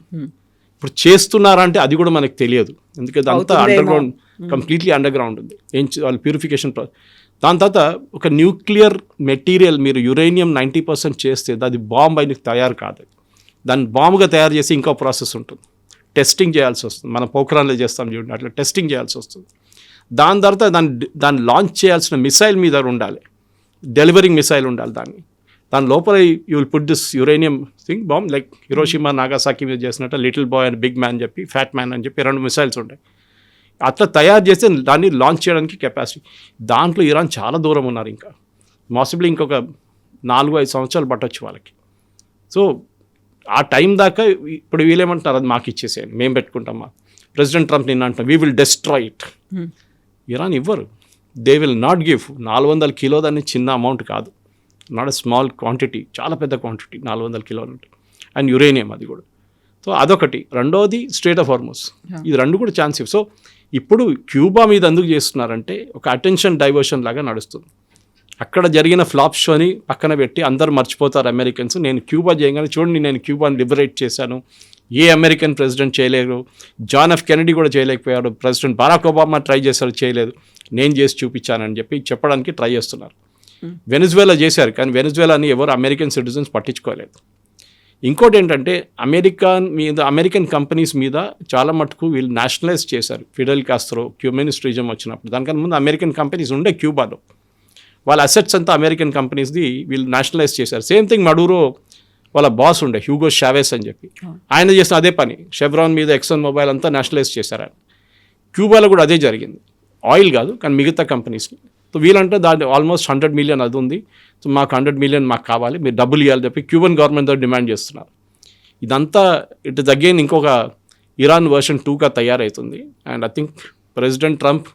ఇప్పుడు చేస్తున్నారా అంటే అది కూడా మనకు తెలియదు, ఎందుకంటే అంతా under ground, completely under ground ఉంది. వాళ్ళు ప్యూరిఫికేషన్ దాని తర్వాత ఒక న్యూక్లియర్ మెటీరియల్ మీరు యురేనియం 90% చేస్తే అది బాంబ్ అయిన తయారు కాదు. దాన్ని బాంబుగా తయారు చేసి ఇంకో ప్రాసెస్ ఉంటుంది, టెస్టింగ్ చేయాల్సి వస్తుంది. మనం పోఖ్రాన్లో చేస్తాం చూడండి, అట్లా టెస్టింగ్ చేయాల్సి వస్తుంది. దాని తర్వాత దాన్ని లాంచ్ చేయాల్సిన మిసైల్ మీద ఉండాలి, డెలివరింగ్ మిసైల్ ఉండాలి. దాని లోపల you will put this uranium thing bomb, like Hiroshima Nagasaki మీద చేసినట్టు little boy and big man చెప్పి, ఫ్యాట్ మ్యాన్ అని చెప్పి 2 మిసైల్స్ ఉంటాయి. అట్లా తయారు చేస్తే దాన్ని లాంచ్ చేయడానికి కెపాసిటీ. దాంట్లో ఇరాన్ చాలా దూరం ఉన్నారు, ఇంకా మాసిబ్లీ ఇంకొక 4-5 సంవత్సరాలు పట్టొచ్చు వాళ్ళకి. సో ఆ టైం దాకా ఇప్పుడు వీళ్ళేమంటున్నారు, అది మాకు ఇచ్చేసేయండి, మేము పెట్టుకుంటామా. ప్రెసిడెంట్ ట్రంప్ నిన్న అంటాం we will destroy it. Iran ఇవ్వరు, దే విల్ నాట్ గివ్. 400 కిలోలు అనేది చిన్న అమౌంట్ కాదు, నాట్ ఎ స్మాల్ క్వాంటిటీ, చాలా పెద్ద క్వాంటిటీ 400 కిలోలు ఉంటాయి. అండ్ యురేనియం అది కూడా. సో అదొకటి. రెండోది స్ట్రేట్ ఆఫ్ హార్మోస్, ఇది 2 కూడా ఛాన్స్ ఇవ్వ. సో ఇప్పుడు క్యూబా మీద ఎందుకు చేస్తున్నారంటే ఒక అటెన్షన్ డైవర్షన్ లాగా నడుస్తుంది. అక్కడ జరిగిన ఫ్లాప్ షోని పక్కన పెట్టి అందరూ మర్చిపోతారు అమెరికన్స్. నేను క్యూబా చేయగానే చూడండి, నేను క్యూబాని లిబరేట్ చేశాను, ఏ అమెరికన్ ప్రెసిడెంట్ చేయలేరు, జాన్ ఎఫ్ కెనడీ కూడా చేయలేకపోయాడు, ప్రెసిడెంట్ బరాక్ ఒబామా ట్రై చేశారు, చేయలేదు, నేను చేసి చూపించానని చెప్పి చెప్పడానికి ట్రై చేస్తున్నారు. వెనిజువేలా చేశారు, కానీ వెనిజువేలాని ఎవరు అమెరికన్ సిటిజన్స్ పట్టించుకోలేదు. ఇంకోటి ఏంటంటే అమెరికన్ కంపెనీస్ మీద చాలా మటుకు వీళ్ళు నేషనలైజ్ చేశారు. ఫిడెల్ కాస్ట్రో క్యూమినిస్ట్ రిజం వచ్చినప్పుడు, దానికన్నా ముందు అమెరికన్ కంపెనీస్ ఉండే క్యూబాలో, వాళ్ళ అసెట్స్ అంతా అమెరికన్ కంపెనీస్ది వీళ్ళు నేషనలైజ్ చేశారు. సేమ్ థింగ్ మడూరో వాళ్ళ బాస్ ఉండే హ్యూగో షావెస్ అని చెప్పి, ఆయన చేసిన అదే పని. షెవ్రాన్ మీద ఎక్సన్ మొబైల్ అంతా నేషనలైజ్ చేశారు ఆయన. క్యూబాలో కూడా అదే జరిగింది, ఆయిల్ కాదు కానీ మిగతా కంపెనీస్ని. సో వీళ్ళంటే దాని ఆల్మోస్ట్ 100 మిలియన్ అది ఉంది, సో మాకు 100 మిలియన్ మాకు కావాలి, మీరు డబ్బులు ఇవ్వాలని చెప్పి క్యూబన్ గవర్నమెంట్ దగ్గర డిమాండ్ చేస్తున్నారు. ఇదంతా ఇట్ ఇస్ అగైన్ ఇంకొక ఇరాన్ వర్షన్ 2గా తయారవుతుంది. And I think president Trump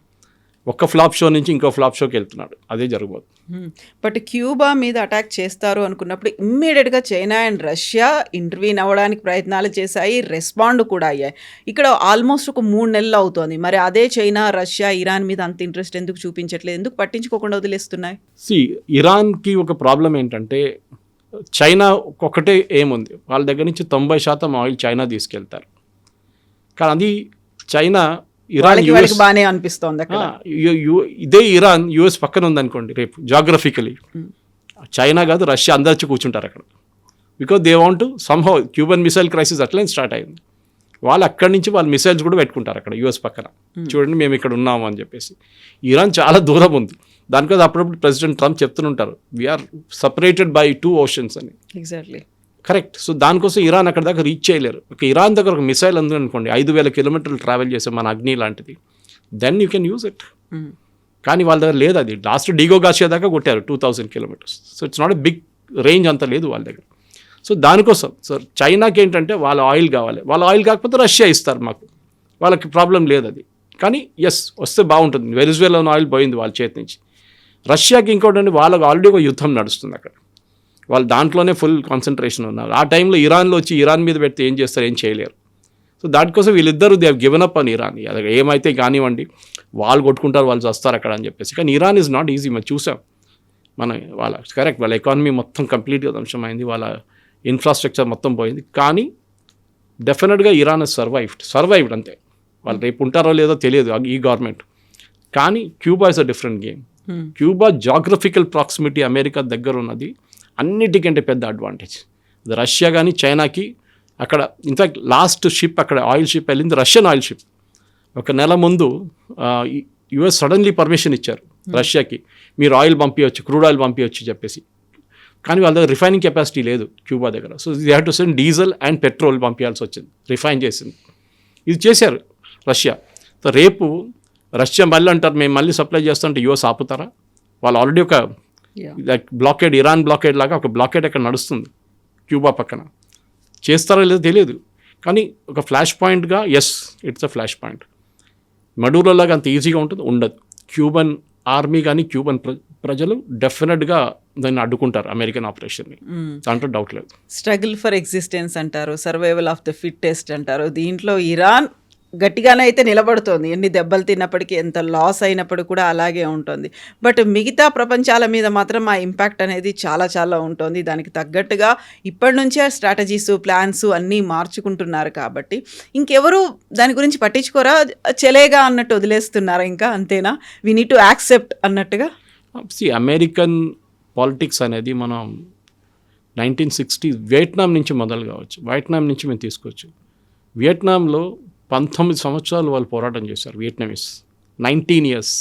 ఒక్క ఫ్లాప్ షో నుంచి ఇంకో ఫ్లాప్ షోకి వెళ్తున్నాడు, అదే జరగబోతుంది. బట్ క్యూబా మీద అటాక్ చేస్తారు అనుకున్నప్పుడు ఇమ్మీడియట్గా చైనా అండ్ రష్యా ఇంటర్వ్యూన్ అవ్వడానికి ప్రయత్నాలు చేశాయి, రెస్పాండ్ కూడా అయ్యాయి. ఇక్కడ ఆల్మోస్ట్ ఒక 3 నెలలు అవుతోంది. మరి అదే చైనా రష్యా ఇరాన్ మీద అంత ఇంట్రెస్ట్ ఎందుకు చూపించట్లేదు, ఎందుకు పట్టించుకోకుండా వదిలేస్తున్నాయి? ఇరాన్కి ఒక ప్రాబ్లం ఏంటంటే చైనా ఒకటే ఏముంది, వాళ్ళ దగ్గర నుంచి 90% ఆయిల్ చైనా తీసుకెళ్తారు. కానీ అది చైనా ఇరాన్ బాగానే అనిపిస్తోంది. ఇదే ఇరాన్ యుఎస్ పక్కన ఉందనుకోండి, రేపు జాగ్రఫికలీ చైనా కాదు రష్యా అందరు వచ్చి కూర్చుంటారు అక్కడ. Because they want to somehow Cuban missile crisis అట్లనే స్టార్ట్ అయింది. వాళ్ళు అక్కడి నుంచి వాళ్ళు మిసైల్స్ కూడా పెట్టుకుంటారు అక్కడ యుఎస్ పక్కన, చూడండి మేము ఇక్కడ ఉన్నాము అని చెప్పేసి. ఇరాన్ చాలా దూరం ఉంది, దానికోసం అప్పుడప్పుడు ప్రెసిడెంట్ ట్రంప్ చెప్తుంటారు వీఆర్ సపరేటెడ్ బై 2 ఓషన్స్ అని. Exactly correct. సో దానికోసం ఇరాన్ అక్కడ దాకా రీచ్ చేయలేరు. ఇరాన్ దగ్గర ఒక మిసైల్ ఉంది అనుకోండి, 5,000 కిలోమీటర్లు ట్రావెల్ చేసే మన అగ్ని లాంటిది, then you can use it. కానీ వాళ్ళ దగ్గర లేదు, అది లాస్ట్ డిగో గాషియా దాకా కొట్టారు 2000 kilometres. So it's not a big range అంత లేదు వాళ్ళ దగ్గర. సో దానికోసం సార్ చైనాకి ఏంటంటే వాళ్ళ ఆయిల్ కావాలి, వాళ్ళ ఆయిల్ కాకపోతే రష్యా ఇస్తారు మాకు, వాళ్ళకి ప్రాబ్లం లేదు అది. కానీ ఎస్ వస్తే బాగుంటుంది. వెనిజువేలాలో ఆయిల్ పోయింది వాళ్ళ చేతి నుంచి. రష్యాకి ఇంకోటి వాళ్ళకి ఆల్రెడీ ఒక యుద్ధం నడుస్తుంది అక్కడ, వాళ్ళు దాంట్లోనే ఫుల్ కాన్సన్ట్రేషన్ ఉన్నారు. ఆ టైంలో ఇరాన్లో వచ్చి ఇరాన్ మీద పెడితే ఏం చేస్తారు, ఏం చేయలేరు. సో దానికోసం వీళ్ళిద్దరూ దే హ్యావ్ గివెన్ అప్ అని ఇరాన్. అది ఏమైతే కానివ్వండి, వాళ్ళు కొట్టుకుంటారు, వాళ్ళు వస్తారు అక్కడ అని చెప్పేసి. కానీ ఇరాన్ ఈజ్ నాట్ ఈజీ, మనం చూసాం. వాళ్ళ కరెక్ట్, వాళ్ళ ఎకానమీ మొత్తం కంప్లీట్గా ధ్వంసమైంది, వాళ్ళ ఇన్ఫ్రాస్ట్రక్చర్ మొత్తం పోయింది. కానీ డెఫినెట్గా ఇరాన్ సర్వైవ్డ్ అంతే. వాళ్ళు రేపు ఉంటారో లేదో తెలియదు ఈ గవర్నమెంట్. కానీ Cuba is a different game. Cuba geographical proximity America దగ్గర ఉన్నది అన్నిటికంటే పెద్ద అడ్వాంటేజ్. రష్యా కానీ చైనాకి అక్కడ ఇన్ఫ్యాక్ట్ లాస్ట్ షిప్ అక్కడ ఆయిల్ షిప్ వెళ్ళింది, రష్యన్ ఆయిల్ షిప్. 1 నెల ముందు యుఎస్ సడన్లీ పర్మిషన్ ఇచ్చారు రష్యాకి, మీరు ఆయిల్ పంపించవచ్చు, క్రూడ్ ఆయిల్ పంపించవచ్చు చెప్పేసి. కానీ వాళ్ళ దగ్గర రిఫైనింగ్ కెపాసిటీ లేదు క్యూబా దగ్గర. So they have to send diesel and petrol పంపించాల్సి వచ్చింది, రిఫైన్ చేసింది. ఇది చేశారు రష్యా. సో రేపు రష్యా మళ్ళీ అంటారు మేము మళ్ళీ సప్లై చేస్తుంటే యుఎస్ ఆపుతారా? వాళ్ళు ఆల్రెడీ ఒక బ్లాకేడ్, ఇరాన్ బ్లాకేడ్ లాగా ఒక బ్లాకేడ్ అక్కడ నడుస్తుంది క్యూబా పక్కన. చేస్తారో లేదో తెలియదు, కానీ ఒక ఫ్లాష్ పాయింట్గా as it's a flash point. మడూరోలాగా అంత ఈజీగా ఉంటుంది ఉండదు. క్యూబన్ ఆర్మీ కానీ క్యూబన్ ప్రజలు డెఫినెట్గా దాన్ని అడ్డుకుంటారు అమెరికన్ ఆపరేషన్ని, దాంట్లో డౌట్ లేదు. స్ట్రగుల్ ఫర్ ఎగ్జిస్టెన్స్ అంటారు, సర్వైవల్ ఆఫ్ ద ఫిట్టెస్ట్ అంటారు. దీంట్లో ఇరాన్ గట్టిగానే అయితే నిలబడుతోంది. ఎన్ని దెబ్బలు తిన్నప్పటికీ, ఎంత లాస్ అయినప్పుడు కూడా అలాగే ఉంటుంది. బట్ మిగతా ప్రపంచాల మీద మాత్రం ఆ ఇంపాక్ట్ అనేది చాలా చాలా ఉంటుంది. దానికి తగ్గట్టుగా ఇప్పటి నుంచే స్ట్రాటజీస్, ప్లాన్స్ అన్నీ మార్చుకుంటున్నారు కాబట్టి ఇంకెవరు దాని గురించి పట్టించుకోరా? చెలేగా అన్నట్టు వదిలేస్తున్నారా? ఇంకా అంతేనా? వి నీడ్ టు యాక్సెప్ట్ అన్నట్టుగా? అమెరికన్ పాలిటిక్స్ అనేది మనం 1960 వియట్నాం నుంచి మొదలు కావచ్చు. వియట్నాం నుంచి మేము తీసుకోవచ్చు. వియట్నాంలో 19 సంవత్సరాలు వాళ్ళు పోరాటం చేశారు. Vietnamese 19 years.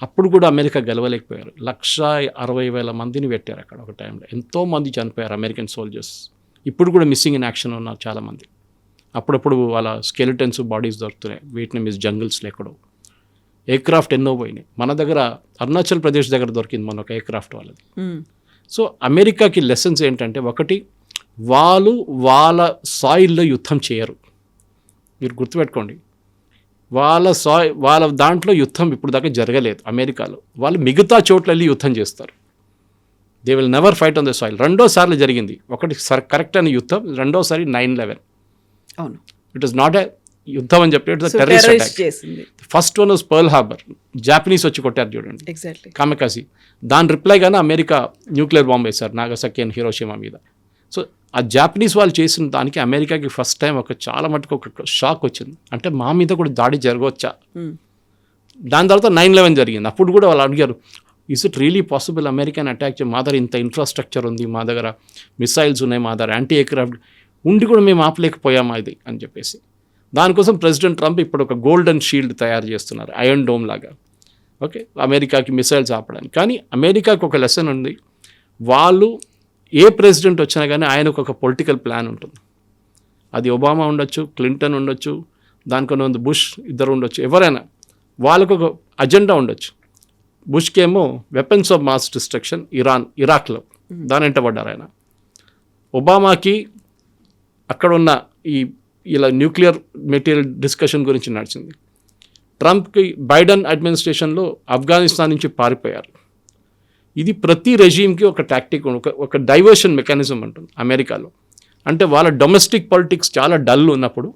అప్పుడు కూడా అమెరికా గెలవలేకపోయారు. 160,000 మందిని పెట్టారు అక్కడ ఒక టైంలో. ఎంతోమంది చనిపోయారు అమెరికన్ సోల్జర్స్. ఇప్పుడు కూడా మిస్సింగ్ ఇన్ యాక్షన్ ఉన్నారు చాలామంది. అప్పుడప్పుడు వాళ్ళ స్కెలిటన్స్ బాడీస్ దొరుకుతున్నాయి వియట్నామీస్ జంగిల్స్లో ఎక్కడో. ఎయిర్క్రాఫ్ట్ ఎన్నో పోయినాయి. మన దగ్గర అరుణాచల్ ప్రదేశ్ దగ్గర దొరికింది మన ఒక ఎయిర్క్రాఫ్ట్ వాళ్ళది. సో అమెరికాకి లెసన్స్ ఏంటంటే, ఒకటి, వాళ్ళు వాళ్ళ సాయిల్లో యుద్ధం చేయరు. మీరు గుర్తుపెట్టుకోండి, వాళ్ళ దాంట్లో యుద్ధం ఇప్పుడు దాకా జరగలేదు అమెరికాలో. వాళ్ళు మిగతా చోట్ల వెళ్ళి యుద్ధం చేస్తారు. They will never fight on the soil. 2 సార్లు జరిగింది. ఒకటి కరెక్ట్ అని యుద్ధం, 2వసారి 9/11. అవును, ఇట్ ఇస్ నాట్ ఎ యుద్ధం అని చెప్పి, it's terrorist attack. First one was pearl harbour. Japanese వచ్చి కొట్టారు చూడండి, ఎగ్జాక్ట్లీ, కామెకాసి. దాని రిప్లైగానే అమెరికా న్యూక్లియర్ బాంబ్ వేశారు నాగసాకి అండ్ హిరోషిమా మీద. సో ఆ జాపనీస్ వాళ్ళు చేసిన దానికి అమెరికాకి ఫస్ట్ టైం చాలా మటుకు ఒక షాక్ వచ్చింది. అంటే మా మీద కూడా దాడి జరగవచ్చా? దాని తర్వాత 9/11 జరిగింది. అప్పుడు కూడా వాళ్ళు అడిగారు, is it really possible American attack చేయ? మా దగ్గర ఇంత ఇన్ఫ్రాస్ట్రక్చర్ ఉంది, మా దగ్గర మిసైల్స్ ఉన్నాయి, మా దగ్గర యాంటీ ఎయిర్క్రాఫ్ట్ ఉండి కూడా మేము ఆపలేకపోయామా ఇది అని చెప్పేసి. దానికోసం ప్రెసిడెంట్ ట్రంప్ ఇప్పుడు ఒక గోల్డెన్ షీల్డ్ తయారు చేస్తున్నారు, ఐరన్ డోమ్ లాగా. ఓకే, అమెరికాకి మిసైల్స్ ఆపడానికి. కానీ అమెరికాకి ఒక లెసన్ ఉంది. వాళ్ళు ఏ ప్రెసిడెంట్ వచ్చినా కానీ ఆయనకు ఒక పొలిటికల్ ప్లాన్ ఉంటుంది. అది ఒబామా ఉండొచ్చు, క్లింటన్ ఉండొచ్చు, దానికొన్న బుష్ ఇద్దరు ఉండొచ్చు, ఎవరైనా వాళ్ళకు ఒక అజెండా ఉండొచ్చు. బుష్కేమో వెపన్స్ ఆఫ్ మాస్ డిస్ట్రక్షన్, ఇరాక్లో దాని వెంటబడ్డారు ఆయన. ఒబామాకి అక్కడ ఉన్న ఇలా న్యూక్లియర్ మెటీరియల్ డిస్కషన్ గురించి నడిచింది. ట్రంప్కి బైడెన్ అడ్మినిస్ట్రేషన్లో ఆఫ్ఘనిస్తాన్ నుంచి పారిపోయారు. ఇది ప్రతి రెజీమ్కి ఒక టాక్టిక్, ఒక డైవర్షన్ మెకానిజం ఉంటుంది అమెరికాలో. అంటే వాళ్ళ డొమెస్టిక్ పాలిటిక్స్ చాలా డల్ ఉన్నప్పుడు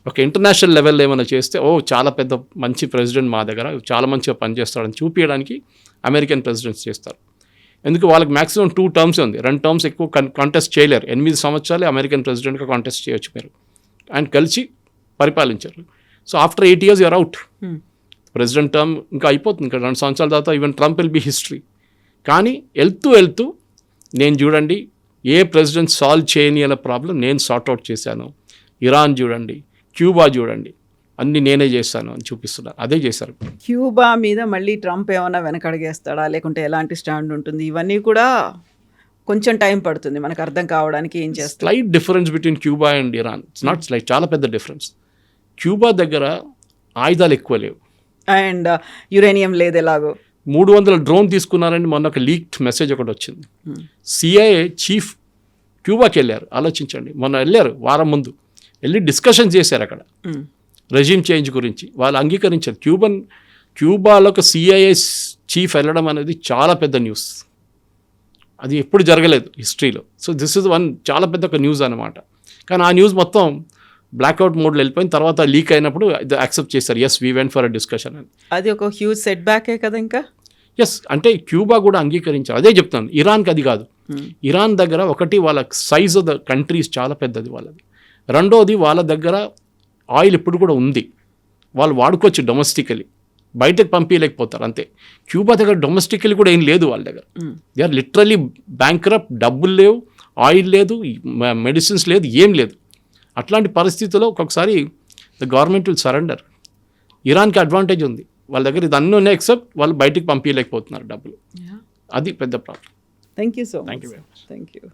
ఒక ఇంటర్నేషనల్ లెవెల్లో ఏమైనా చేస్తే, చాలా పెద్ద మంచి ప్రెసిడెంట్ మా దగ్గర చాలా మంచిగా పనిచేస్తాడని చూపించడానికి అమెరికన్ ప్రెసిడెంట్స్ చేస్తారు. ఎందుకు వాళ్ళకి మ్యాక్సిమం 2 terms ఉంది, 2 terms ఎక్కువ కాంటెస్ట్ చేయలేరు. 8 సంవత్సరాలే అమెరికన్ ప్రెసిడెంట్గా కాంటెస్ట్ చేయొచ్చు మీరు. ఆయన కలిసి పరిపాలించారు. So after 8 years you're out. President term ఇంకా అయిపోతుంది, ఇంకా 2 సంవత్సరాల తర్వాత even Trump will be history. కానీ వెళ్తూ నేను చూడండి, ఏ ప్రెసిడెంట్ సాల్వ్ చేయని అనే ప్రాబ్లం నేను సార్ట్అవుట్ చేశాను. ఇరాన్ చూడండి, క్యూబా చూడండి, అన్నీ నేనే చేస్తాను అని చూపిస్తున్నారు. అదే చేశారు. క్యూబా మీద మళ్ళీ ట్రంప్ ఏమైనా వెనకడిగేస్తాడా, లేకుంటే ఎలాంటి స్టాండ్ ఉంటుంది? ఇవన్నీ కూడా కొంచెం టైం పడుతుంది మనకు అర్థం కావడానికి. ఏం చేస్తారు? Slight difference between Cuba and Iran. It's not slight, చాలా పెద్ద డిఫరెన్స్. క్యూబా దగ్గర ఆయుధాలు ఎక్కువ లేవు అండ్ యురేనియం లేదు. ఎలాగో 300 డ్రోన్ తీసుకున్నారని మొన్న ఒక లీక్డ్ మెసేజ్ ఒకటి వచ్చింది. సిఐఏ చీఫ్ క్యూబాకి వెళ్ళారు. ఆలోచించండి, మొన్న వెళ్ళారు, వారం ముందు వెళ్ళి డిస్కషన్ చేశారు అక్కడ రెజీమ్ చేంజ్ గురించి. వాళ్ళు అంగీకరించారు. క్యూబాలో ఒక సిఐఏ చీఫ్ వెళ్ళడం అనేది చాలా పెద్ద న్యూస్. అది ఎప్పుడు జరగలేదు హిస్టరీలో. సో దిస్ ఇస్ వన్ చాలా పెద్ద ఒక న్యూస్ అనమాట. కానీ ఆ న్యూస్ మొత్తం బ్లాక్అవుట్ మోడ్లో వెళ్ళిపోయిన తర్వాత లీక్ అయినప్పుడు యాక్సెప్ట్ చేశారు, yes we went for a discussion అని. అది ఒక హ్యూజ్ సెట్ బ్యాకే కదా. ఇంకా ఎస్ అంటే క్యూబా కూడా అంగీకరించారు. అదే చెప్తాను, ఇరాన్కి అది కాదు. ఇరాన్ దగ్గర ఒకటి వాళ్ళ సైజ్ ఆఫ్ ద కంట్రీస్ చాలా పెద్దది వాళ్ళది. రెండోది వాళ్ళ దగ్గర ఆయిల్ ఇప్పుడు కూడా ఉంది, వాళ్ళు వాడుకోవచ్చు డొమెస్టికలీ, బయటకు పంపించలేకపోతారు అంతే. క్యూబా దగ్గర డొమెస్టికలీ కూడా ఏం లేదు వాళ్ళ దగ్గర. దే ఆర్ లిటరలీ బ్యాంక్రప్ట్, డబ్బులు లేవు, ఆయిల్ లేదు, మెడిసిన్స్ లేదు, ఏం లేదు. అట్లాంటి పరిస్థితుల్లో ఒక్కొక్కసారి ద గవర్నమెంట్ విల్ సరెండర్. ఇరాన్కి అడ్వాంటేజ్ ఉంది, వాళ్ళ దగ్గర ఇది అన్నీ ఉన్నాయి, ఎక్సెప్ట్ వాళ్ళు బయటికి పంపించలేకపోతున్నారు డబ్బులు. అది పెద్ద problem. Thank you so much. Thank you very much. Thank you.